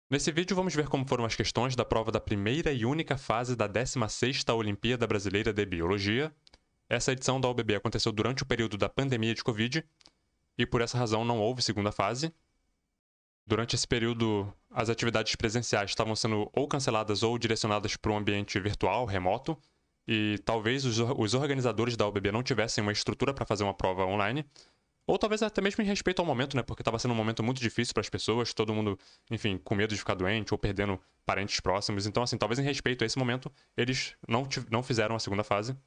Nesse vídeo vamos ver como foram as questões da prova da primeira e única fase da 16ª Olimpíada Brasileira de Biologia. Essa edição da OBB aconteceu durante o período da pandemia de Covid e por essa razão não houve segunda fase. Durante esse período, as atividades presenciais estavam sendo ou canceladas ou direcionadas para um ambiente virtual, remoto, e talvez os organizadores da OBB não tivessem uma estrutura para fazer uma prova online. Ou talvez até mesmo em respeito ao momento, né? Porque estava sendo um momento muito difícil para as pessoas, todo mundo, enfim, com medo de ficar doente ou perdendo parentes próximos. Então, assim, talvez em respeito a esse momento, eles não fizeram a segunda fase.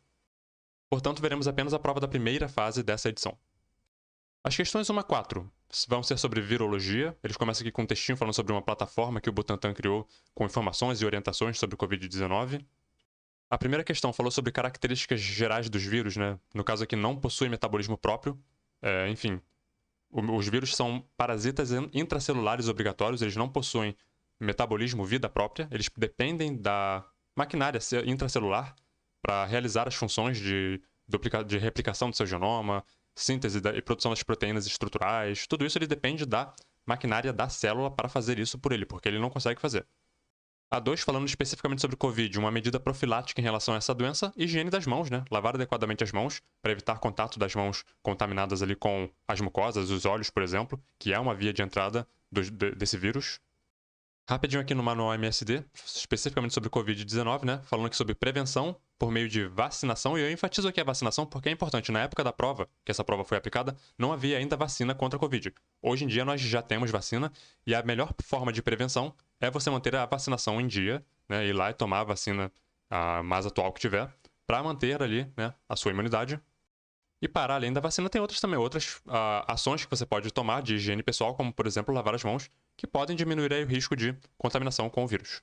Portanto, veremos apenas a prova da primeira fase dessa edição. As questões 1 a 4 vão ser sobre virologia. Eles começam aqui com um textinho falando sobre uma plataforma que o Butantan criou com informações e orientações sobre o Covid-19. A primeira questão falou sobre características gerais dos vírus, né? No caso aqui, não possui metabolismo próprio. Enfim, os vírus são parasitas intracelulares obrigatórios, eles não possuem metabolismo, vida própria, eles dependem da maquinária intracelular para realizar as funções de replicação do seu genoma, síntese e produção das proteínas estruturais. Tudo isso ele depende da maquinária da célula para fazer isso por ele, porque ele não consegue fazer. A 2, falando especificamente sobre Covid, uma medida profilática em relação a essa doença, higiene das mãos, né? Lavar adequadamente as mãos, para evitar contato das mãos contaminadas ali com as mucosas, os olhos, por exemplo, que é uma via de entrada desse vírus. Rapidinho aqui no manual MSD, especificamente sobre Covid-19, né? Falando aqui sobre prevenção por meio de vacinação, e eu enfatizo aqui a vacinação porque é importante. Na época da prova, que essa prova foi aplicada, não havia ainda vacina contra a Covid. Hoje em dia nós já temos vacina, e a melhor forma de prevenção é você manter a vacinação em dia, né? Ir lá e tomar a vacina a mais atual que tiver, para manter ali, né, a sua imunidade. E para além da vacina, tem outras ações que você pode tomar de higiene pessoal, como por exemplo lavar as mãos, que podem diminuir aí o risco de contaminação com o vírus.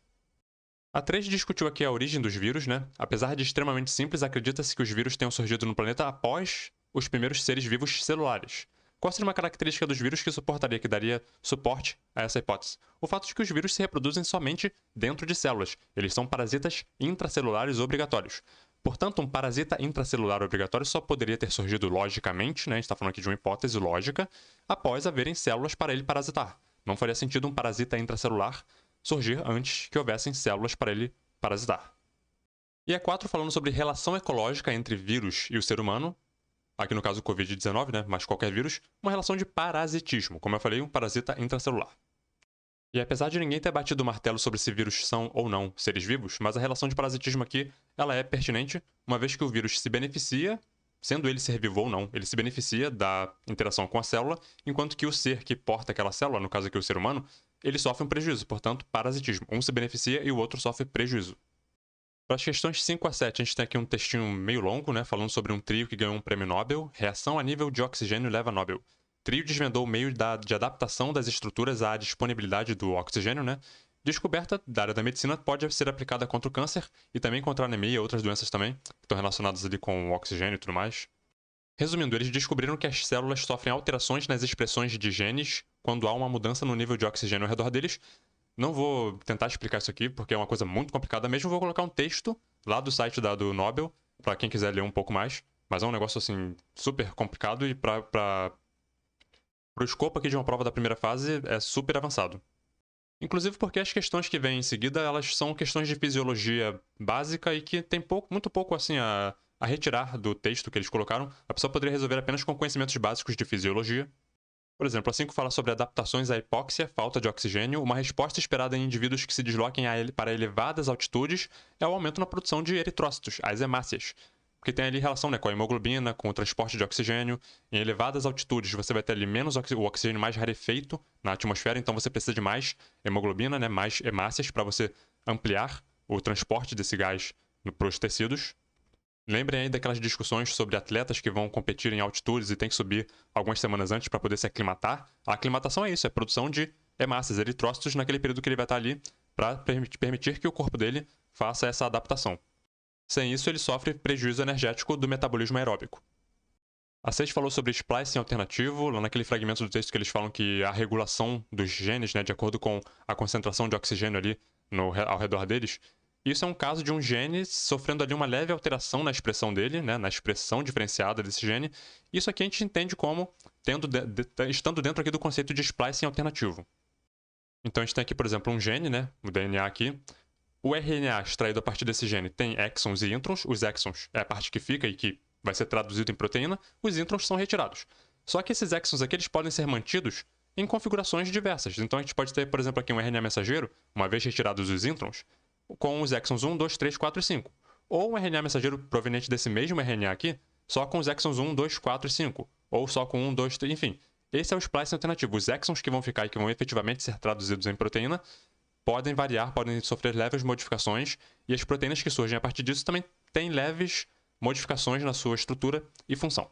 A 3 discutiu aqui a origem dos vírus, né? Apesar de extremamente simples, acredita-se que os vírus tenham surgido no planeta após os primeiros seres vivos celulares. Qual seria uma característica dos vírus que daria suporte a essa hipótese? O fato de que os vírus se reproduzem somente dentro de células. Eles são parasitas intracelulares obrigatórios. Portanto, um parasita intracelular obrigatório só poderia ter surgido logicamente, né? A gente está falando aqui de uma hipótese lógica, após haverem células para ele parasitar. Não faria sentido um parasita intracelular surgir antes que houvessem células para ele parasitar. E a 4, falando sobre relação ecológica entre vírus e o ser humano, aqui no caso o Covid-19, né? Mas qualquer vírus, uma relação de parasitismo, como eu falei, um parasita intracelular. E apesar de ninguém ter batido o martelo sobre se vírus são ou não seres vivos, mas a relação de parasitismo aqui ela é pertinente, uma vez que o vírus se beneficia, sendo ele ser vivo ou não, ele se beneficia da interação com a célula, enquanto que o ser que porta aquela célula, no caso aqui o ser humano, ele sofre um prejuízo, portanto, parasitismo. Um se beneficia e o outro sofre prejuízo. Para as questões 5 a 7, a gente tem aqui um textinho meio longo, né, falando sobre um trio que ganhou um prêmio Nobel, reação a nível de oxigênio leva Nobel. Trio desvendou o meio de adaptação das estruturas à disponibilidade do oxigênio, né? Descoberta da área da medicina pode ser aplicada contra o câncer e também contra a anemia e outras doenças também, que estão relacionadas ali com o oxigênio e tudo mais. Resumindo, eles descobriram que as células sofrem alterações nas expressões de genes quando há uma mudança no nível de oxigênio ao redor deles. Não vou tentar explicar isso aqui porque é uma coisa muito complicada mesmo, vou colocar um texto lá do site do Nobel, para quem quiser ler um pouco mais, mas é um negócio assim super complicado e para o escopo aqui de uma prova da primeira fase é super avançado. Inclusive porque as questões que vêm em seguida, elas são questões de fisiologia básica e que tem muito pouco assim a retirar do texto que eles colocaram. A pessoa poderia resolver apenas com conhecimentos básicos de fisiologia. Por exemplo, assim que fala sobre adaptações à hipóxia, falta de oxigênio, uma resposta esperada em indivíduos que se desloquem para elevadas altitudes é o aumento na produção de eritrócitos, as hemácias, porque tem ali relação, né, com a hemoglobina, com o transporte de oxigênio. Em elevadas altitudes você vai ter ali menos o oxigênio mais rarefeito na atmosfera, então você precisa de mais hemoglobina, né, mais hemácias para você ampliar o transporte desse gás para os tecidos. Lembrem aí daquelas discussões sobre atletas que vão competir em altitudes e tem que subir algumas semanas antes para poder se aclimatar. A aclimatação é isso, é a produção de hemácias, eritrócitos naquele período que ele vai estar ali para permitir que o corpo dele faça essa adaptação. Sem isso, ele sofre prejuízo energético do metabolismo aeróbico. A 6 falou sobre splicing alternativo, lá naquele fragmento do texto que eles falam que a regulação dos genes, né, de acordo com a concentração de oxigênio ali ao redor deles, isso é um caso de um gene sofrendo ali uma leve alteração na expressão dele, né, na expressão diferenciada desse gene. Isso aqui a gente entende como estando dentro aqui do conceito de splicing alternativo. Então a gente tem aqui, por exemplo, um gene, né? O DNA aqui. O RNA extraído a partir desse gene tem exons e introns. Os exons é a parte que fica e que vai ser traduzido em proteína. Os introns são retirados. Só que esses exons aqui eles podem ser mantidos em configurações diversas. Então a gente pode ter, por exemplo, aqui um RNA mensageiro, uma vez retirados os introns, com os exons 1, 2, 3, 4 e 5. Ou um RNA mensageiro proveniente desse mesmo RNA aqui, só com os exons 1, 2, 4 e 5. Ou só com 1, 2, 3, enfim. Esse é o splicing alternativo. Os exons que vão ficar e que vão efetivamente ser traduzidos em proteína podem variar, podem sofrer leves modificações, e as proteínas que surgem a partir disso também têm leves modificações na sua estrutura e função.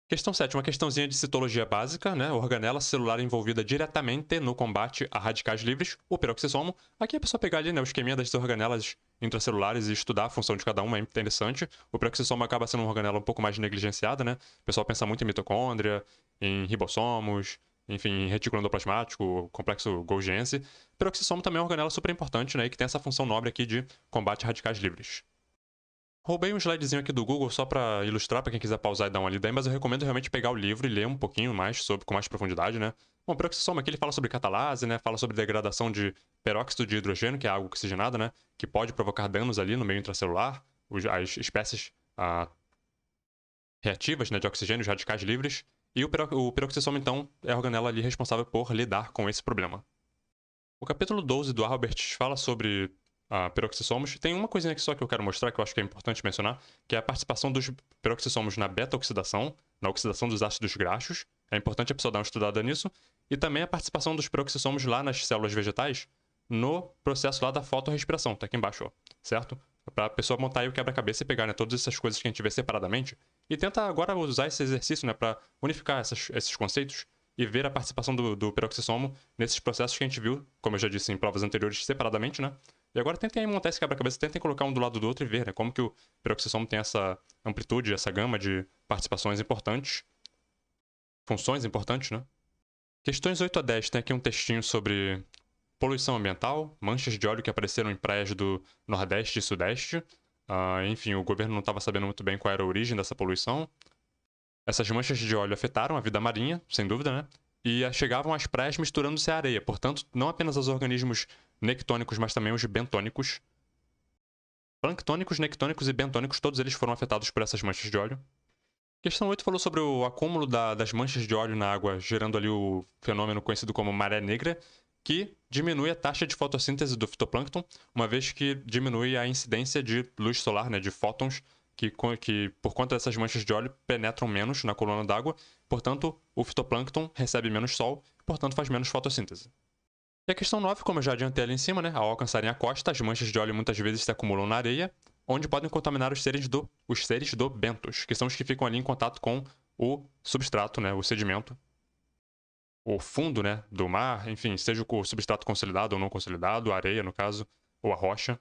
Questão 7, uma questãozinha de citologia básica, né? Organela celular envolvida diretamente no combate a radicais livres, o peroxissomo. Aqui é a pessoa pegar ali, né, o esqueminha das organelas intracelulares e estudar a função de cada uma, é interessante. O peroxissomo acaba sendo uma organela um pouco mais negligenciada, né? O pessoal pensa muito em mitocôndria, em ribossomos, enfim, em retículo endoplasmático, complexo Golgiense. Peroxissomo também é uma organela super importante, né? E que tem essa função nobre aqui de combate a radicais livres. Roubei um slidezinho aqui do Google só para ilustrar para quem quiser pausar e dar uma lida aí, mas eu recomendo realmente pegar o livro e ler um pouquinho mais sobre, com mais profundidade, né? Bom, o peroxissomo aqui ele fala sobre catalase, né? Fala sobre degradação de peróxido de hidrogênio, que é água oxigenada, né? Que pode provocar danos ali no meio intracelular, as espécies reativas, né, de oxigênio, os radicais livres. E o peroxissomo, então, é a organela ali responsável por lidar com esse problema. O capítulo 12 do Albert fala sobre peroxissomos. Tem uma coisinha aqui só que eu quero mostrar, que eu acho que é importante mencionar, que é a participação dos peroxissomos na beta-oxidação, na oxidação dos ácidos graxos. É importante a pessoa dar uma estudada nisso. E também a participação dos peroxissomos lá nas células vegetais, no processo lá da fotorrespiração, tá aqui embaixo, ó, certo? Para a pessoa montar aí o quebra-cabeça e pegar, né, todas essas coisas que a gente vê separadamente. E tenta agora usar esse exercício, né, para unificar esses conceitos e ver a participação do peroxissomo nesses processos que a gente viu, como eu já disse em provas anteriores, separadamente, né? E agora tentem aí montar esse quebra-cabeça, tentem colocar um do lado do outro e ver, né, como que o peroxissomo tem essa amplitude, essa gama de participações importantes, funções importantes, né? Questões 8 a 10 tem aqui um textinho sobre poluição ambiental, manchas de óleo que apareceram em praias do Nordeste e Sudeste. Enfim, o governo não estava sabendo muito bem qual era a origem dessa poluição. Essas manchas de óleo afetaram a vida marinha, sem dúvida, né? E chegavam às praias misturando-se à areia. Portanto, não apenas os organismos nectônicos, mas também os bentônicos. Planctônicos, nectônicos e bentônicos, todos eles foram afetados por essas manchas de óleo. Questão 8 falou sobre o acúmulo das manchas de óleo na água, gerando ali o fenômeno conhecido como maré negra, que diminui a taxa de fotossíntese do fitoplâncton, uma vez que diminui a incidência de luz solar, né, de fótons, que por conta dessas manchas de óleo penetram menos na coluna d'água, portanto, o fitoplâncton recebe menos sol, portanto faz menos fotossíntese. E a questão 9, como eu já adiantei ali em cima, né, ao alcançarem a costa, as manchas de óleo muitas vezes se acumulam na areia, onde podem contaminar os seres do bentos, que são os que ficam ali em contato com o substrato, né, o sedimento, o fundo, né, do mar, enfim, seja o substrato consolidado ou não consolidado, a areia, no caso, ou a rocha.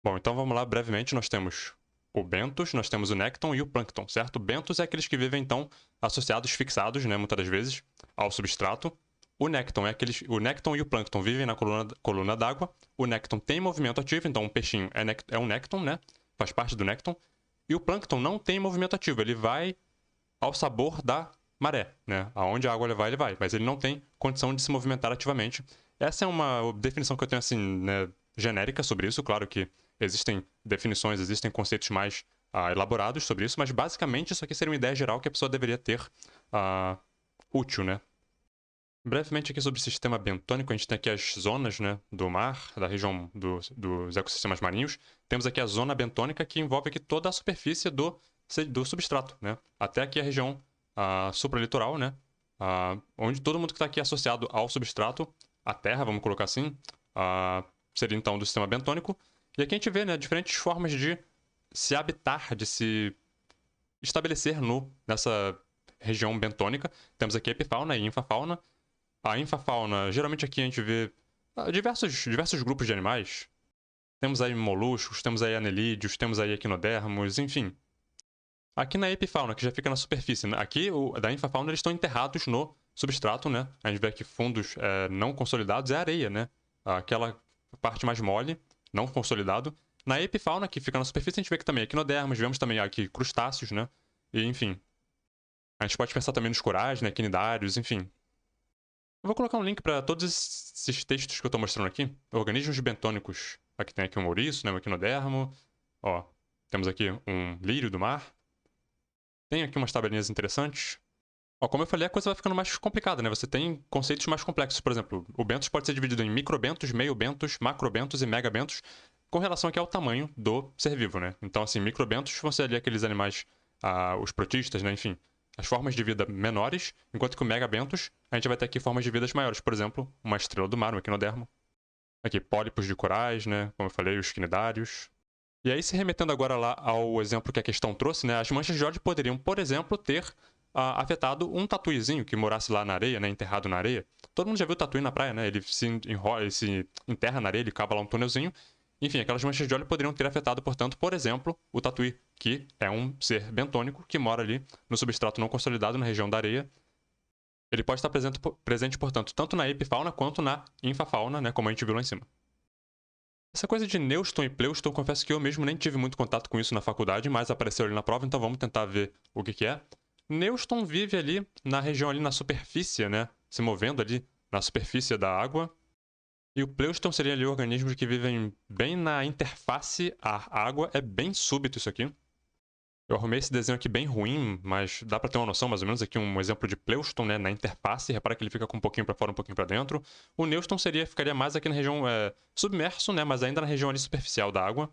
Bom, então vamos lá, brevemente, nós temos o bentos, nós temos o nécton e o plâncton, certo? Bentos é aqueles que vivem, então, associados, fixados, né, muitas das vezes, ao substrato. O nécton e o plâncton vivem na coluna d'água. O nécton tem movimento ativo, então um peixinho é um nécton, né? Faz parte do nécton. E o plâncton não tem movimento ativo, ele vai ao sabor da maré, né? Aonde a água ele vai, mas ele não tem condição de se movimentar ativamente. Essa é uma definição que eu tenho, assim, né, genérica sobre isso. Claro que existem definições, existem conceitos mais elaborados sobre isso, mas basicamente isso aqui seria uma ideia geral que a pessoa deveria ter útil, né? Brevemente aqui sobre o sistema bentônico, a gente tem aqui as zonas, né, do mar, da região dos ecossistemas marinhos. Temos aqui a zona bentônica, que envolve aqui toda a superfície do substrato, né, até aqui a região supralitoral, né, onde todo mundo que está aqui associado ao substrato, a terra, vamos colocar assim, seria então do sistema bentônico. E aqui a gente vê, né, diferentes formas de se habitar, de se estabelecer nessa região bentônica. Temos aqui a epifauna e infafauna. A infafauna, geralmente aqui a gente vê diversos grupos de animais. Temos aí moluscos, temos aí anelídeos, temos aí equinodermos, enfim. Aqui na epifauna, que já fica na superfície, né? Aqui da infafauna eles estão enterrados no substrato, né? A gente vê aqui fundos não consolidados, é areia, né? Aquela parte mais mole, não consolidado. Na epifauna, que fica na superfície, a gente vê que também equinodermos, vemos também aqui crustáceos, né? E, enfim. A gente pode pensar também nos corais, né? Quinidários, enfim. Eu vou colocar um link para todos esses textos que eu estou mostrando aqui. Organismos bentônicos. Aqui tem aqui um ouriço, né, um equinodermo. Ó, temos aqui um lírio do mar. Tem aqui umas tabelinhas interessantes. Ó, como eu falei, a coisa vai ficando mais complicada, né? Você tem conceitos mais complexos. Por exemplo, o bentos pode ser dividido em microbentos, meiobentos, macrobentos e megabentos, com relação aqui ao tamanho do ser vivo, né? Então, assim, microbentos vão ser ali aqueles animais, os protistas, né? Enfim, as formas de vida menores, enquanto que o megabentos, a gente vai ter aqui formas de vidas maiores. Por exemplo, uma estrela do mar, um equinodermo. Aqui, pólipos de corais, né? Como eu falei, os quinidários. E aí, se remetendo agora lá ao exemplo que a questão trouxe, né? As manchas de óleo poderiam, por exemplo, ter afetado um tatuizinho que morasse lá na areia, né? Enterrado na areia. Todo mundo já viu tatuí na praia, né? Ele se enrola, ele se enterra na areia, ele cava lá um túnelzinho. Enfim, aquelas manchas de óleo poderiam ter afetado, portanto, por exemplo, o tatuí, que é um ser bentônico que mora ali no substrato não consolidado na região da areia. Ele pode estar presente, portanto, tanto na epifauna quanto na infafauna, né, como a gente viu lá em cima. Essa coisa de Neuston e Pleuston, confesso que eu mesmo nem tive muito contato com isso na faculdade, mas apareceu ali na prova, então vamos tentar ver o que é. Neuston vive ali na região ali na superfície, né, se movendo ali na superfície da água. E o Pleuston seria ali organismos que vivem bem na interface ar-água. É bem súbito isso aqui. Eu arrumei esse desenho aqui bem ruim, mas dá para ter uma noção, mais ou menos, aqui um exemplo de Pleuston, né, na interface. Repara que ele fica com um pouquinho para fora, um pouquinho para dentro. O Neuston ficaria mais aqui na região submerso, né, mas ainda na região ali superficial da água.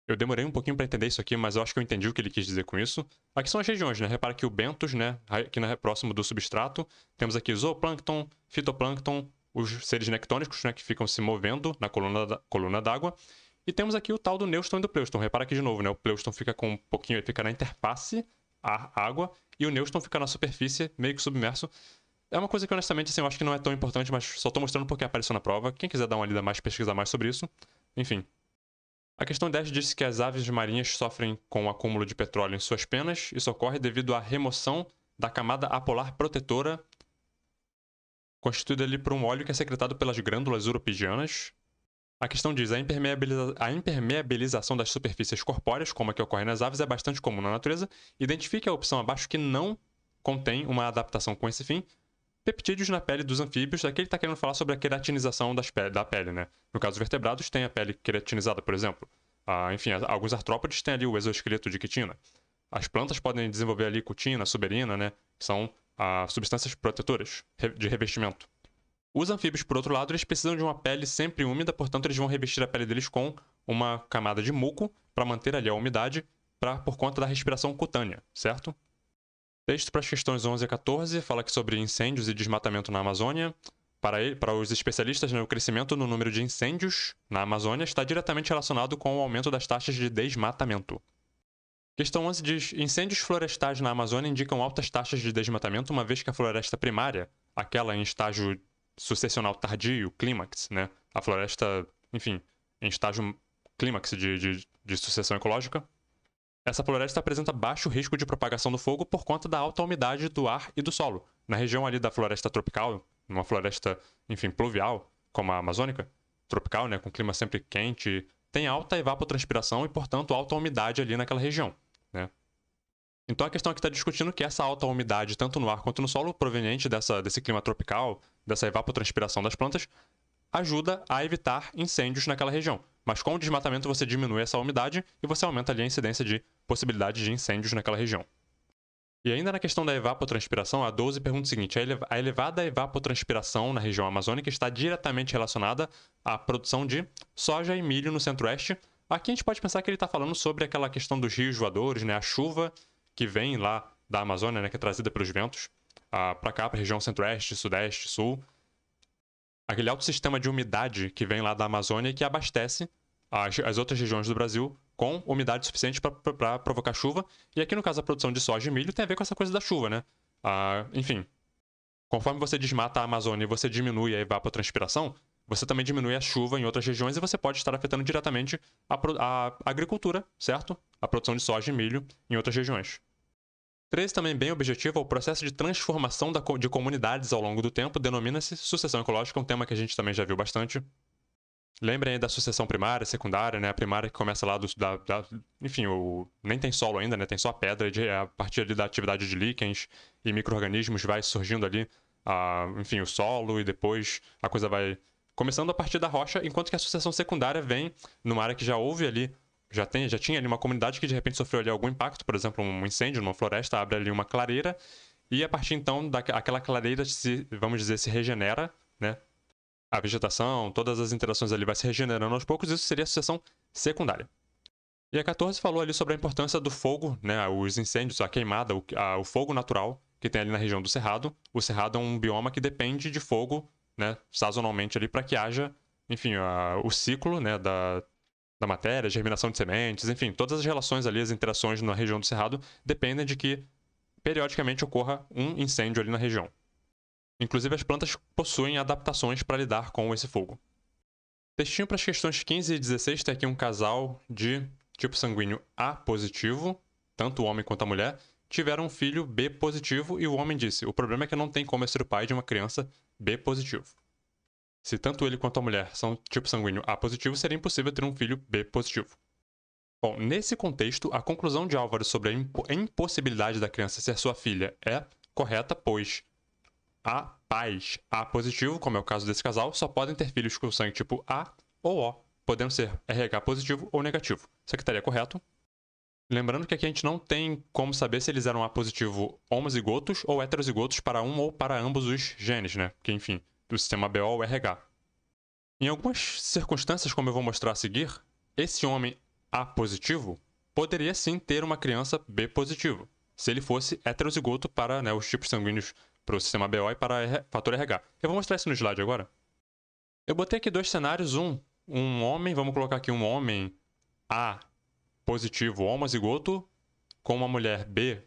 Eu demorei um pouquinho para entender isso aqui, mas eu acho que eu entendi o que ele quis dizer com isso. Aqui são as regiões, né? Repara que o bentos, né, aqui próximo do substrato, temos aqui zooplâncton, fitoplâncton, os seres nectônicos, né, que ficam se movendo na coluna d'água. E temos aqui o tal do Neuston e do Pleuston. Repara aqui de novo, né? O Pleuston fica com um pouquinho, ele fica na interface ar-água, e o Neuston fica na superfície, meio que submerso. É uma coisa que, honestamente, assim, eu acho que não é tão importante, mas só tô mostrando porque apareceu na prova. Quem quiser dar uma lida mais, pesquisar mais sobre isso. Enfim. A questão 10 diz que as aves marinhas sofrem com o acúmulo de petróleo em suas penas. Isso ocorre devido à remoção da camada apolar protetora, constituída ali por um óleo que é secretado pelas glândulas uropigianas. A questão diz a impermeabilização das superfícies corpóreas, como a que ocorre nas aves, é bastante comum na natureza. Identifique a opção abaixo que não contém uma adaptação com esse fim. Peptídeos na pele dos anfíbios. Aqui ele está querendo falar sobre a queratinização da pele, né? No caso dos vertebrados, tem a pele queratinizada, por exemplo. Enfim, alguns artrópodes têm ali o exoesqueleto de quitina. As plantas podem desenvolver ali cutina, suberina, né? Que são substâncias protetoras de revestimento. Os anfíbios, por outro lado, eles precisam de uma pele sempre úmida, portanto, eles vão revestir a pele deles com uma camada de muco para manter ali a umidade por conta da respiração cutânea, certo? Texto para as questões 11 a 14 fala aqui sobre incêndios e desmatamento na Amazônia. Para os especialistas, né, o crescimento no número de incêndios na Amazônia está diretamente relacionado com o aumento das taxas de desmatamento. Questão 11 diz: incêndios florestais na Amazônia indicam altas taxas de desmatamento, uma vez que a floresta primária, aquela em estágio sucessional tardio, clímax, né, a floresta, enfim, em estágio clímax de sucessão ecológica, essa floresta apresenta baixo risco de propagação do fogo por conta da alta umidade do ar e do solo. Na região ali da floresta tropical, numa floresta, enfim, pluvial, como a amazônica, tropical, né, com clima sempre quente, tem alta evapotranspiração e, portanto, alta umidade ali naquela região, né? Então a questão aqui está discutindo que essa alta umidade, tanto no ar quanto no solo, proveniente desse clima tropical, dessa evapotranspiração das plantas, ajuda a evitar incêndios naquela região. Mas com o desmatamento você diminui essa umidade e você aumenta ali a incidência de possibilidade de incêndios naquela região. E ainda na questão da evapotranspiração, a 12 pergunta o seguinte: a elevada evapotranspiração na região amazônica está diretamente relacionada à produção de soja e milho no centro-oeste. Aqui a gente pode pensar que ele está falando sobre aquela questão dos rios voadores, né? A chuva que vem lá da Amazônia, né? Que é trazida pelos ventos para cá, para a região centro-oeste, sudeste, sul. Aquele alto sistema de umidade que vem lá da Amazônia e que abastece as outras regiões do Brasil com umidade suficiente para provocar chuva. E aqui, no caso, a produção de soja e milho tem a ver com essa coisa da chuva, né? Enfim, conforme você desmata a Amazônia e você diminui a evapotranspiração, você também diminui a chuva em outras regiões e você pode estar afetando diretamente a agricultura, certo? A produção de soja e milho em outras regiões. 13, também bem objetivo, é o processo de transformação de comunidades ao longo do tempo, denomina-se sucessão ecológica, um tema que a gente também já viu bastante. Lembrem aí da sucessão primária, secundária, né? A primária que começa lá enfim, nem tem solo ainda, né? Tem só a pedra, a partir ali da atividade de líquens e micro-organismos vai surgindo ali enfim, o solo, e depois a coisa vai começando a partir da rocha, enquanto que a sucessão secundária vem numa área que já houve ali, já tinha ali uma comunidade que de repente sofreu ali algum impacto, por exemplo, um incêndio numa floresta, abre ali uma clareira, e a partir então daquela clareira, vamos dizer, se regenera, né? A vegetação, todas as interações ali vai se regenerando aos poucos, isso seria a sucessão secundária. E a 14 falou ali sobre a importância do fogo, né, os incêndios, a queimada, o fogo natural que tem ali na região do Cerrado. O Cerrado é um bioma que depende de fogo, né, sazonalmente ali para que haja, enfim, o ciclo, né, da matéria, germinação de sementes, enfim, todas as relações ali, as interações na região do Cerrado dependem de que periodicamente ocorra um incêndio ali na região. Inclusive as plantas possuem adaptações para lidar com esse fogo. Textinho para as questões 15 e 16 tem aqui um casal de tipo sanguíneo A positivo, tanto o homem quanto a mulher, tiveram um filho B positivo e o homem disse: o problema é que não tem como eu ser o pai de uma criança B positivo. Se tanto ele quanto a mulher são tipo sanguíneo A positivo, seria impossível ter um filho B positivo. Bom, nesse contexto, a conclusão de Álvaro sobre a impossibilidade da criança ser sua filha é correta, pois pais A positivo, como é o caso desse casal, só podem ter filhos com sangue tipo A ou O, podendo ser RH positivo ou negativo. Isso aqui estaria correto. Lembrando que aqui a gente não tem como saber se eles eram A positivo homozigotos ou heterozigotos para um ou para ambos os genes, né? Que, enfim, do sistema BO ou RH. Em algumas circunstâncias, como eu vou mostrar a seguir, esse homem A positivo poderia sim ter uma criança B positivo, se ele fosse heterozigoto para, né, os tipos sanguíneos para o sistema BO e para fator RH. Eu vou mostrar isso no slide agora. Eu botei aqui dois cenários. Um homem, vamos colocar aqui um homem A positivo homozigoto com uma mulher B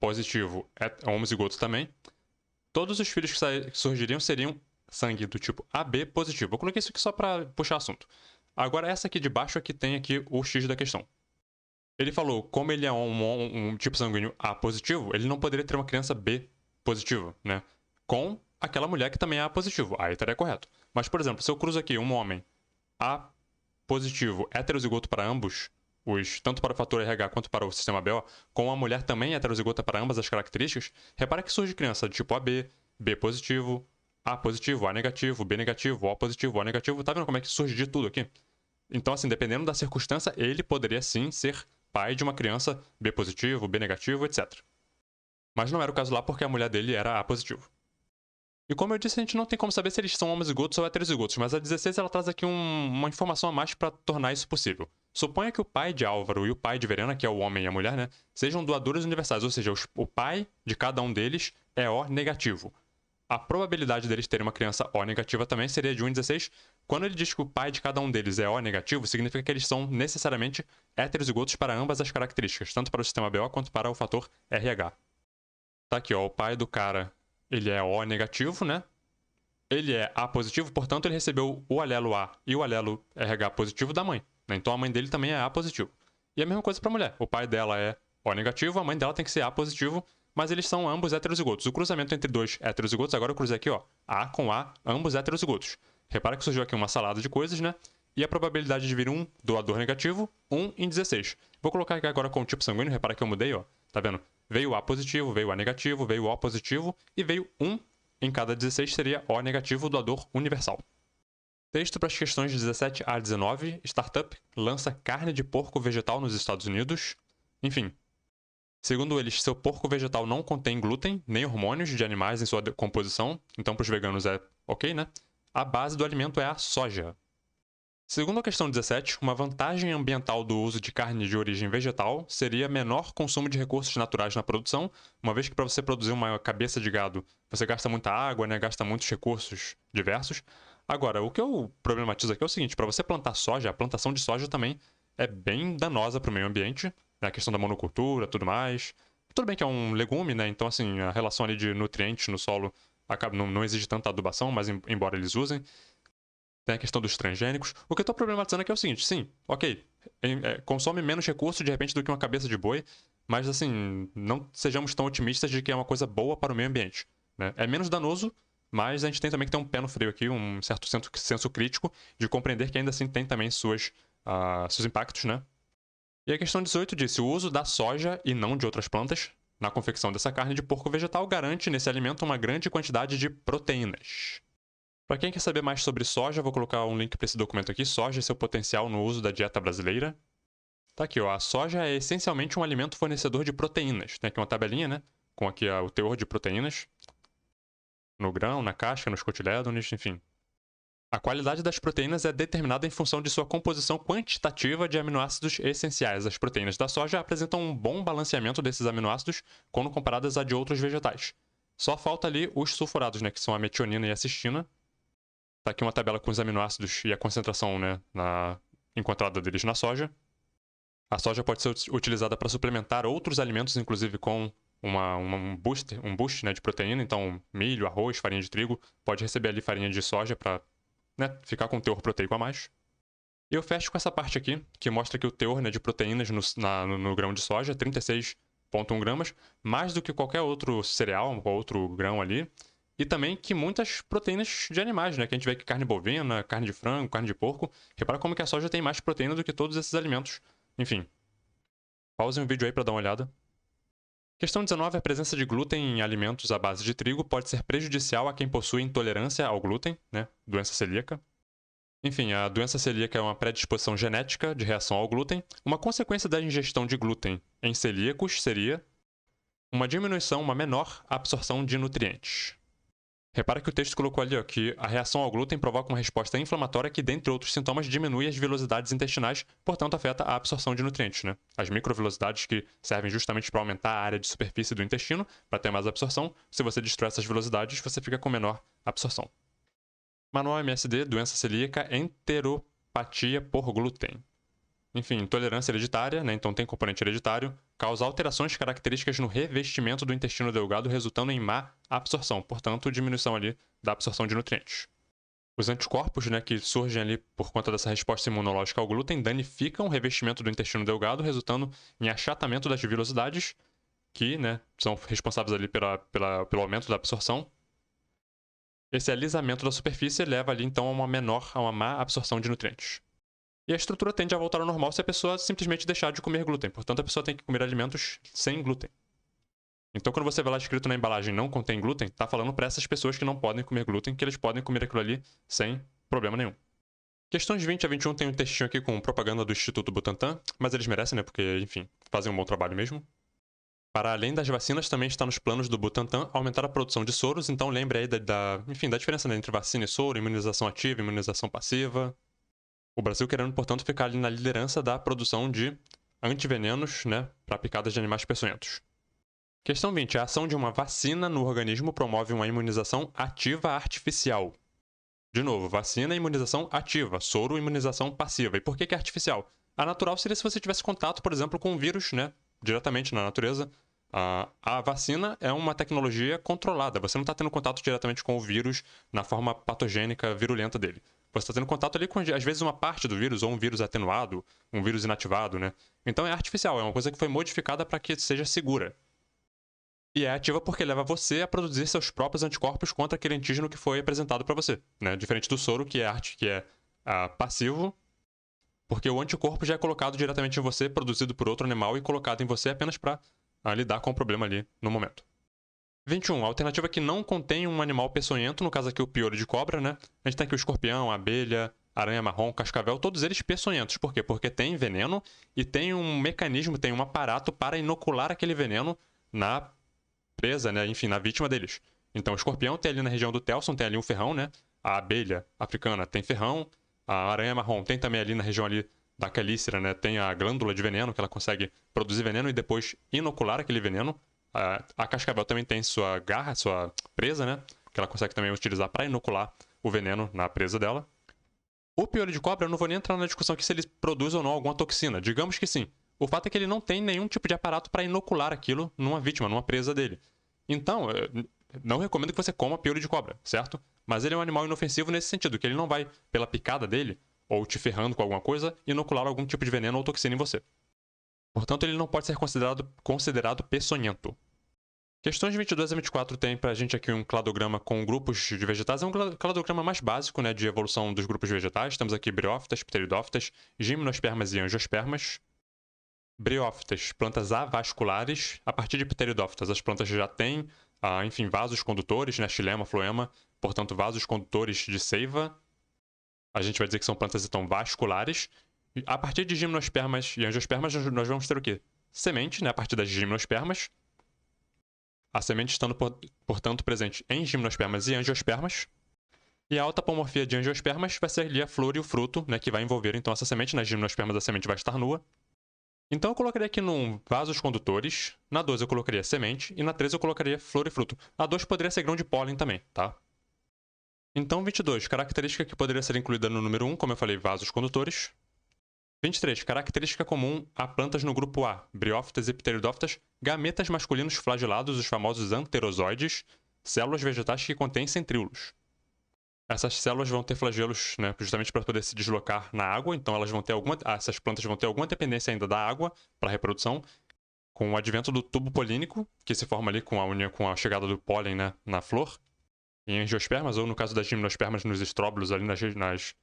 positivo homozigoto também. Todos os filhos que surgiriam seriam sangue do tipo AB positivo. Eu coloquei isso aqui só para puxar assunto. Agora essa aqui de baixo aqui tem aqui o X da questão. Ele falou, como ele é um tipo sanguíneo A positivo, ele não poderia ter uma criança B positiva, né? Com aquela mulher que também é A positivo. Aí estaria correto. Mas, por exemplo, se eu cruzo aqui um homem A positivo heterozigoto para ambos, tanto para o fator RH quanto para o sistema BO, com uma mulher também heterozigota para ambas as características, repara que surge criança de tipo AB, B positivo, A negativo, B negativo, O positivo, O negativo. Tá vendo como é que surge de tudo aqui? Então, assim, dependendo da circunstância, ele poderia sim ser pai de uma criança B positivo, B negativo, etc. Mas não era o caso lá porque a mulher dele era A positivo. E como eu disse, a gente não tem como saber se eles são homozigotos ou heterozigotos, mas a 16 ela traz aqui uma informação a mais para tornar isso possível. Suponha que o pai de Álvaro e o pai de Verena, que é o homem e a mulher, né, sejam doadores universais, ou seja, o pai de cada um deles é O negativo. A probabilidade deles terem uma criança O negativa também seria de 1 em 16. Quando ele diz que o pai de cada um deles é O negativo, significa que eles são necessariamente heterozigotos para ambas as características, tanto para o sistema BO quanto para o fator RH. Tá aqui, ó, o pai do cara, ele é O negativo, né? Ele é A positivo, portanto ele recebeu o alelo A e o alelo RH positivo da mãe, né? Então a mãe dele também é A positivo. E a mesma coisa para a mulher. O pai dela é O negativo, a mãe dela tem que ser A positivo, mas eles são ambos heterozigotos. O cruzamento entre dois heterozigotos, agora eu cruzei aqui, ó, A com A, ambos heterozigotos. Repara que surgiu aqui uma salada de coisas, né? E a probabilidade de vir um doador negativo, 1 em 16. Vou colocar aqui agora com o tipo sanguíneo, repara que eu mudei, ó. Tá vendo? Veio A positivo, veio A negativo, veio O positivo e veio 1 em cada 16, seria O negativo, doador universal. Texto para as questões 17 a 19. Startup lança carne de porco vegetal nos Estados Unidos. Enfim, segundo eles, seu porco vegetal não contém glúten, nem hormônios de animais em sua composição. Então, para os veganos é ok, né? A base do alimento é a soja. Segundo a questão 17, uma vantagem ambiental do uso de carne de origem vegetal seria menor consumo de recursos naturais na produção, uma vez que para você produzir uma cabeça de gado você gasta muita água, né, gasta muitos recursos diversos. Agora, o que eu problematizo aqui é o seguinte, para você plantar soja, a plantação de soja também é bem danosa para o meio ambiente, né, a questão da monocultura, tudo mais. Tudo bem que é um legume, né, então assim, a relação ali de nutrientes no solo não exige tanta adubação, mas embora eles usem. Tem a questão dos transgênicos. O que eu estou problematizando aqui é o seguinte, sim, ok, consome menos recurso de repente do que uma cabeça de boi, mas assim, não sejamos tão otimistas de que é uma coisa boa para o meio ambiente, né? É menos danoso, mas a gente tem também que ter um pé no freio aqui, um certo senso crítico de compreender que ainda assim tem também seus impactos, né? E a questão 18 disse, o uso da soja e não de outras plantas, na confecção dessa carne de porco vegetal garante nesse alimento uma grande quantidade de proteínas. Para quem quer saber mais sobre soja, vou colocar um link para esse documento aqui, Soja e seu potencial no uso da dieta brasileira. Tá aqui, ó, a soja é essencialmente um alimento fornecedor de proteínas. Tem aqui uma tabelinha, né, com aqui o teor de proteínas no grão, na casca, nos cotilédones, enfim. A qualidade das proteínas é determinada em função de sua composição quantitativa de aminoácidos essenciais. As proteínas da soja apresentam um bom balanceamento desses aminoácidos quando comparadas a de outros vegetais. Só falta ali os sulfurados, né, que são a metionina e a cistina. Tá aqui uma tabela com os aminoácidos e a concentração, né, encontrada deles na soja. A soja pode ser utilizada para suplementar outros alimentos, inclusive com um boost, né, de proteína. Então, milho, arroz, farinha de trigo, pode receber ali farinha de soja para, né, ficar com um teor proteico a mais. E eu fecho com essa parte aqui, que mostra que o teor, né, de proteínas no grão de soja é 36,1 gramas, mais do que qualquer outro cereal ou outro grão ali. E também que muitas proteínas de animais, né, que a gente vê que carne bovina, carne de frango, carne de porco. Repara como que a soja tem mais proteína do que todos esses alimentos. Enfim, pause o vídeo aí para dar uma olhada. Questão 19. A presença de glúten em alimentos à base de trigo pode ser prejudicial a quem possui intolerância ao glúten, né? Doença celíaca. Enfim, a doença celíaca é uma predisposição genética de reação ao glúten. Uma consequência da ingestão de glúten em celíacos seria uma menor absorção de nutrientes. Repara que o texto colocou ali, ó, que a reação ao glúten provoca uma resposta inflamatória que, dentre outros sintomas, diminui as velocidades intestinais, portanto afeta a absorção de nutrientes, né? As microvelocidades que servem justamente para aumentar a área de superfície do intestino, para ter mais absorção. Se você destrói essas velocidades, você fica com menor absorção. Manual MSD, doença celíaca, enteropatia por glúten. Enfim, intolerância hereditária, né? Então tem componente hereditário, causa alterações características no revestimento do intestino delgado, resultando em má absorção, portanto, diminuição ali da absorção de nutrientes. Os anticorpos, né, que surgem ali por conta dessa resposta imunológica ao glúten, danificam o revestimento do intestino delgado, resultando em achatamento das vilosidades, que, né, são responsáveis ali pelo aumento da absorção. Esse alisamento da superfície leva ali, então, a uma má absorção de nutrientes. E a estrutura tende a voltar ao normal se a pessoa simplesmente deixar de comer glúten. Portanto, a pessoa tem que comer alimentos sem glúten. Então, quando você vê lá escrito na embalagem não contém glúten, tá falando para essas pessoas que não podem comer glúten, que eles podem comer aquilo ali sem problema nenhum. Questões 20 a 21 tem um textinho aqui com propaganda do Instituto Butantan, mas eles merecem, né? Porque, enfim, fazem um bom trabalho mesmo. Para além das vacinas, também está nos planos do Butantan aumentar a produção de soros. Então, lembre aí da diferença, né, entre vacina e soro, imunização ativa e imunização passiva. O Brasil querendo, portanto, ficar ali na liderança da produção de antivenenos, né, para picadas de animais peçonhentos. Questão 20. A ação de uma vacina no organismo promove uma imunização ativa artificial. De novo, vacina e imunização ativa, soro imunização passiva. E por que é artificial? A natural seria se você tivesse contato, por exemplo, com um vírus, né, diretamente na natureza. A vacina é uma tecnologia controlada. Você não está tendo contato diretamente com o vírus na forma patogênica, virulenta dele. Você está tendo contato ali com, às vezes, uma parte do vírus, ou um vírus atenuado, um vírus inativado, né? Então é artificial, é uma coisa que foi modificada para que seja segura. E é ativa porque leva você a produzir seus próprios anticorpos contra aquele antígeno que foi apresentado para você, né? Diferente do soro, que é passivo, porque o anticorpo já é colocado diretamente em você, produzido por outro animal e colocado em você apenas para lidar com o problema ali no momento. 21. A alternativa que não contém um animal peçonhento, no caso aqui o piolho de cobra, né? A gente tem aqui o escorpião, a abelha, aranha marrom, cascavel, todos eles peçonhentos. Por quê? Porque tem veneno e tem um mecanismo, tem um aparato para inocular aquele veneno na presa, né? Enfim, na vítima deles. Então o escorpião tem ali na região do telson, tem ali um ferrão, né? A abelha africana tem ferrão, a aranha marrom tem também ali na região ali da quelícera, né? Tem a glândula de veneno, que ela consegue produzir veneno e depois inocular aquele veneno. A cascavel também tem sua garra, sua presa, né? Que ela consegue também utilizar para inocular o veneno na presa dela. O piolho de cobra, eu não vou nem entrar na discussão aqui se ele produz ou não alguma toxina. Digamos que sim. O fato é que ele não tem nenhum tipo de aparato para inocular aquilo numa vítima, numa presa dele. Então, não recomendo que você coma piolho de cobra, certo? Mas ele é um animal inofensivo nesse sentido, que ele não vai, pela picada dele, ou te ferrando com alguma coisa, inocular algum tipo de veneno ou toxina em você. Portanto, ele não pode ser considerado peçonhento. Questões 22 a 24 tem pra gente aqui um cladograma com grupos de vegetais. É um cladograma mais básico, né, de evolução dos grupos vegetais. Temos aqui briófitas, pteridófitas, gimnospermas e angiospermas. Bryophytes, plantas avasculares. A partir de Pteridófitas, as plantas já têm, enfim, vasos condutores, né? Xilema, floema, portanto, vasos condutores de seiva. A gente vai dizer que são plantas, então, vasculares. E a partir de gimnospermas e angiospermas, nós vamos ter o quê? Semente, né? A partir das gimnospermas. A semente estando, portanto, presente em gimnospermas e angiospermas. E a autapomorfia de angiospermas vai ser ali a flor e o fruto, né? Que vai envolver, então, essa semente. Nas gimnospermas, a semente vai estar nua. Então eu colocaria aqui no vasos condutores, na 2 eu colocaria semente e na 3 eu colocaria flor e fruto. A 2 poderia ser grão de pólen também, tá? Então 22, característica que poderia ser incluída no número 1, como eu falei, vasos condutores. 23, característica comum a plantas no grupo A, Bryophytes e Pteridófitas, gametas masculinos flagelados, os famosos anterozoides, células vegetais que contêm centríolos. Essas células vão ter flagelos, né, justamente para poder se deslocar na água, então elas vão ter essas plantas vão ter alguma dependência ainda da água para a reprodução, com o advento do tubo polínico, que se forma ali com a chegada do pólen, né, na flor, em angiospermas, ou no caso das gimnospermas, nos estróbilos, ali nas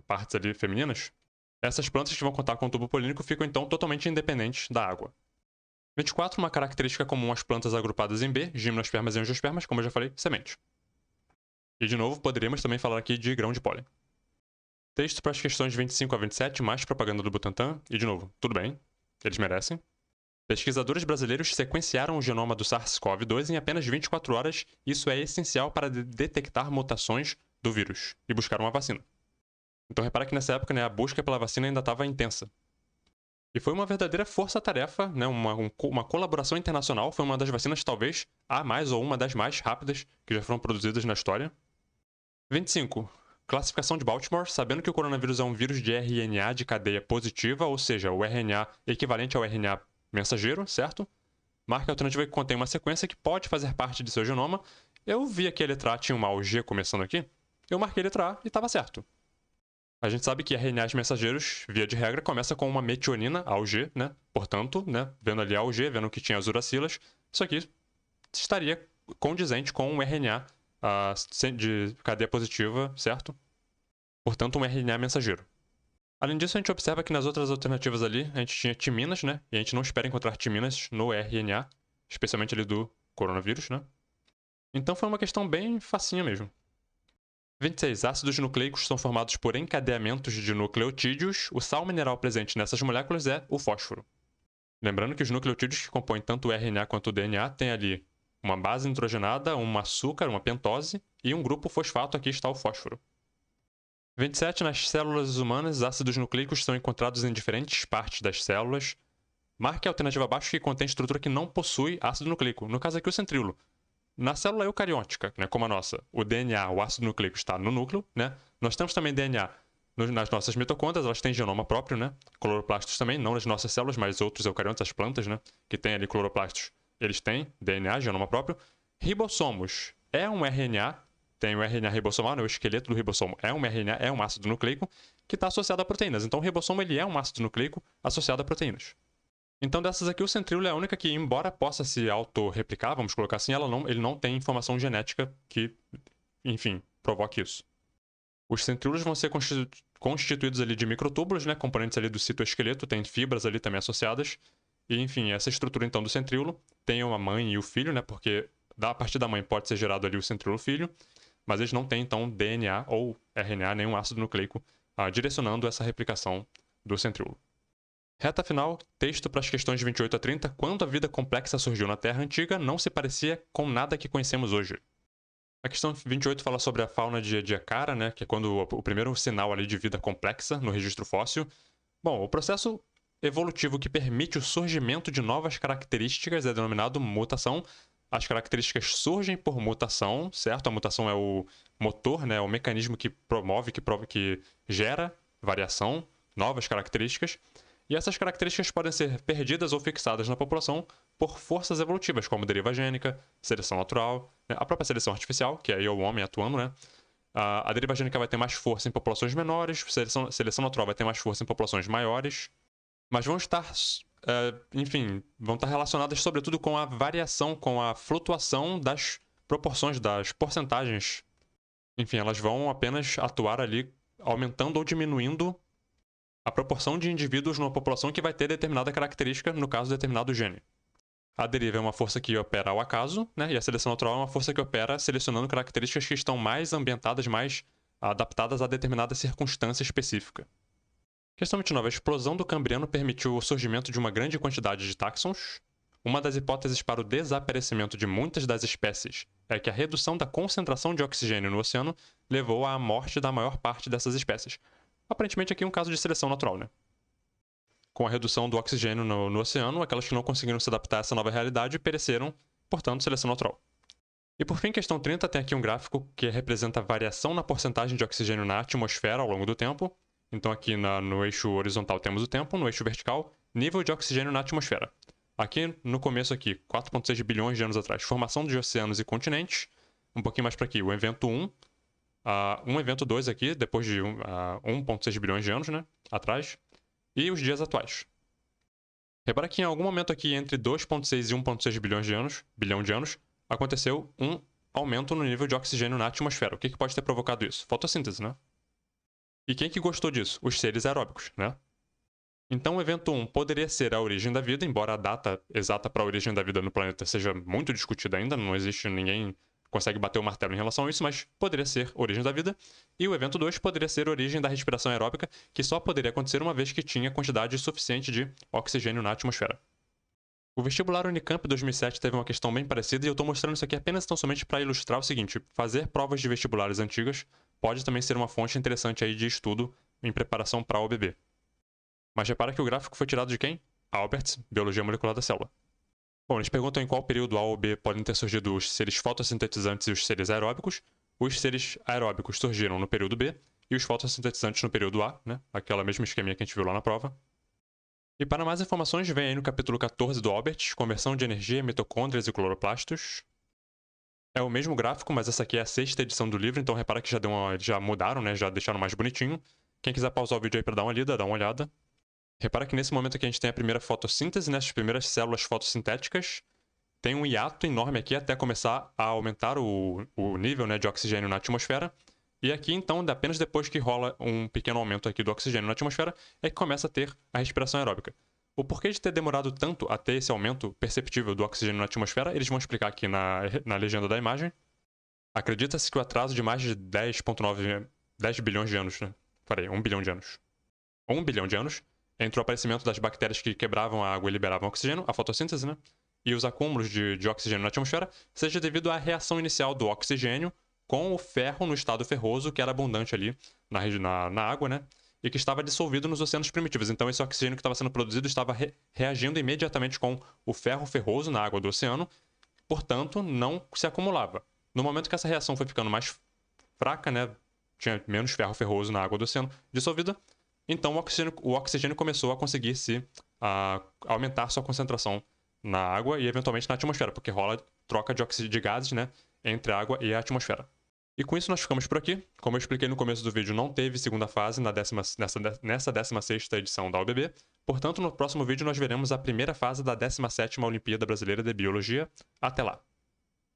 partes ali femininas. Essas plantas que vão contar com o tubo polínico ficam então totalmente independentes da água. 24, uma característica comum às plantas agrupadas em B, gimnospermas e angiospermas, como eu já falei, semente. E, de novo, poderíamos também falar aqui de grão de pólen. Texto para as questões 25 a 27, mais propaganda do Butantan. E, de novo, tudo bem, eles merecem. Pesquisadores brasileiros sequenciaram o genoma do SARS-CoV-2 em apenas 24 horas. Isso é essencial para detectar mutações do vírus e buscar uma vacina. Então, repara que nessa época, né, a busca pela vacina ainda estava intensa. E foi uma verdadeira força-tarefa, né, uma colaboração internacional. Foi uma das vacinas, talvez, a mais ou uma das mais rápidas que já foram produzidas na história. 25. Classificação de Baltimore, sabendo que o coronavírus é um vírus de RNA de cadeia positiva, ou seja, o RNA equivalente ao RNA mensageiro, certo? Marque a alternativa que contém uma sequência que pode fazer parte de seu genoma. Eu vi que a letra A tinha uma AUG começando aqui. Eu marquei a letra A e estava certo. A gente sabe que RNAs mensageiros, via de regra, começa com uma metionina, AUG, né? Portanto, né, vendo ali a AUG, vendo que tinha as uracilas, isso aqui estaria condizente com um RNA de cadeia positiva, certo? Portanto, um RNA mensageiro. Além disso, a gente observa que nas outras alternativas ali, a gente tinha timinas, né? E a gente não espera encontrar timinas no RNA, especialmente ali do coronavírus, né? Então foi uma questão bem facinha mesmo. 26. Ácidos nucleicos são formados por encadeamentos de nucleotídeos. O sal mineral presente nessas moléculas é o fósforo. Lembrando que os nucleotídeos que compõem tanto o RNA quanto o DNA têm ali uma base nitrogenada, um açúcar, uma pentose e um grupo fosfato, aqui está o fósforo. 27. Nas células humanas, ácidos nucleicos são encontrados em diferentes partes das células. Marque a alternativa abaixo que contém estrutura que não possui ácido nucleico, no caso aqui o centríolo. Na célula eucariótica, né, como a nossa, o DNA, o ácido nucleico, está no núcleo, né? Nós temos também DNA nas nossas mitocôndrias, elas têm genoma próprio, né? Cloroplastos também, não nas nossas células, mas outros eucariontes, as plantas, né, que têm ali cloroplastos, eles têm DNA, genoma próprio. Ribossomos é um RNA, tem o RNA ribossomal, né? O esqueleto do ribossomo é um RNA, é um ácido nucleico que está associado a proteínas. Então o ribossomo ele é um ácido nucleico associado a proteínas. Então dessas aqui o centríolo é a única que, embora possa se autorreplicar, vamos colocar assim, ele não tem informação genética que, enfim, provoque isso. Os centríolos vão ser constituídos ali de microtúbulos, né? Componentes ali do citoesqueleto, tem fibras ali também associadas. E, enfim, essa estrutura então do centríolo tem uma mãe e o filho, né? Porque a partir da mãe pode ser gerado ali o centríolo filho, mas eles não têm então DNA ou RNA, nenhum ácido nucleico, direcionando essa replicação do centríolo. Reta final, texto para as questões de 28 a 30. Quando a vida complexa surgiu na Terra Antiga, não se parecia com nada que conhecemos hoje. A questão 28 fala sobre a fauna de Ediacara, né, que é quando o primeiro sinal ali de vida complexa no registro fóssil. Bom, o processo evolutivo que permite o surgimento de novas características é denominado mutação. As características surgem por mutação, certo? A mutação é o motor, né, o mecanismo que promove, que gera variação, novas características. E essas características podem ser perdidas ou fixadas na população por forças evolutivas, como deriva gênica, seleção natural, né? A própria seleção artificial, que aí é o homem atuando, né? A deriva gênica vai ter mais força em populações menores, seleção natural vai ter mais força em populações maiores, mas vão estar, vão estar relacionadas sobretudo com a variação, com a flutuação das proporções, das porcentagens. Enfim, elas vão apenas atuar ali aumentando ou diminuindo a proporção de indivíduos numa população que vai ter determinada característica, no caso, determinado gene. A deriva é uma força que opera ao acaso, né? E a seleção natural é uma força que opera selecionando características que estão mais ambientadas, mais adaptadas a determinada circunstância específica. Questão 29. A explosão do Cambriano permitiu o surgimento de uma grande quantidade de táxons. Uma das hipóteses para o desaparecimento de muitas das espécies é que a redução da concentração de oxigênio no oceano levou à morte da maior parte dessas espécies. Aparentemente aqui um caso de seleção natural, né? Com a redução do oxigênio no oceano, aquelas que não conseguiram se adaptar a essa nova realidade pereceram, portanto, seleção natural. E por fim, questão 30, tem aqui um gráfico que representa a variação na porcentagem de oxigênio na atmosfera ao longo do tempo. Então aqui no eixo horizontal temos o tempo, no eixo vertical, nível de oxigênio na atmosfera. Aqui no começo, 4,6 bilhões de anos atrás, formação de oceanos e continentes. Um pouquinho mais para aqui, o evento 1. Um evento 2 aqui, depois de 1,6 bilhões de anos, né, atrás. E os dias atuais. Repara que em algum momento aqui entre 2,6 e 1,6 bilhão de anos, aconteceu um aumento no nível de oxigênio na atmosfera. O que pode ter provocado isso? Fotossíntese, né? E quem que gostou disso? Os seres aeróbicos, né? Então o evento 1 poderia ser a origem da vida, embora a data exata para a origem da vida no planeta seja muito discutida ainda, não existe ninguém consegue bater o martelo em relação a isso, mas poderia ser a origem da vida. E o evento 2 poderia ser a origem da respiração aeróbica, que só poderia acontecer uma vez que tinha quantidade suficiente de oxigênio na atmosfera. O vestibular Unicamp 2007 teve uma questão bem parecida e eu estou mostrando isso aqui apenas tão somente para ilustrar o seguinte: fazer provas de vestibulares antigas pode também ser uma fonte interessante aí de estudo em preparação para a OBB. Mas repara que o gráfico foi tirado de quem? Alberts, Biologia Molecular da Célula. Bom, eles perguntam em qual período A ou B podem ter surgido os seres fotossintetizantes e os seres aeróbicos. Os seres aeróbicos surgiram no período B e os fotossintetizantes no período A, né? Aquela mesma esqueminha que a gente viu lá na prova. E para mais informações, vem aí no capítulo 14 do Albert, Conversão de Energia, Mitocôndrias e Cloroplastos. É o mesmo gráfico, mas essa aqui é a 6ª edição do livro, então repara que já mudaram, né? Já deixaram mais bonitinho. Quem quiser pausar o vídeo aí para dar uma lida, dá uma olhada. Repara que nesse momento aqui a gente tem a primeira fotossíntese, né, as primeiras células fotossintéticas. Tem um hiato enorme aqui até começar a aumentar o nível, né, de oxigênio na atmosfera. E aqui, então, apenas depois que rola um pequeno aumento aqui do oxigênio na atmosfera, é que começa a ter a respiração aeróbica. O porquê de ter demorado tanto a ter esse aumento perceptível do oxigênio na atmosfera, eles vão explicar aqui na legenda da imagem. Acredita-se que o atraso de mais de 10 bilhões de anos, né? Falei, 1 bilhão de anos. 1 bilhão de anos, entre o aparecimento das bactérias que quebravam a água e liberavam oxigênio, a fotossíntese, né? E os acúmulos de oxigênio na atmosfera, seja devido à reação inicial do oxigênio com o ferro no estado ferroso, que era abundante ali na água, né? E que estava dissolvido nos oceanos primitivos. Então esse oxigênio que estava sendo produzido estava reagindo imediatamente com o ferro ferroso na água do oceano, portanto, não se acumulava. No momento que essa reação foi ficando mais fraca, né? Tinha menos ferro ferroso na água do oceano dissolvida, então o oxigênio começou a conseguir aumentar sua concentração na água e eventualmente na atmosfera, porque rola troca de gases, né, entre a água e a atmosfera. E com isso nós ficamos por aqui. Como eu expliquei no começo do vídeo, não teve segunda fase nessa 16ª edição da OBB. Portanto, no próximo vídeo nós veremos a primeira fase da 17ª Olimpíada Brasileira de Biologia. Até lá!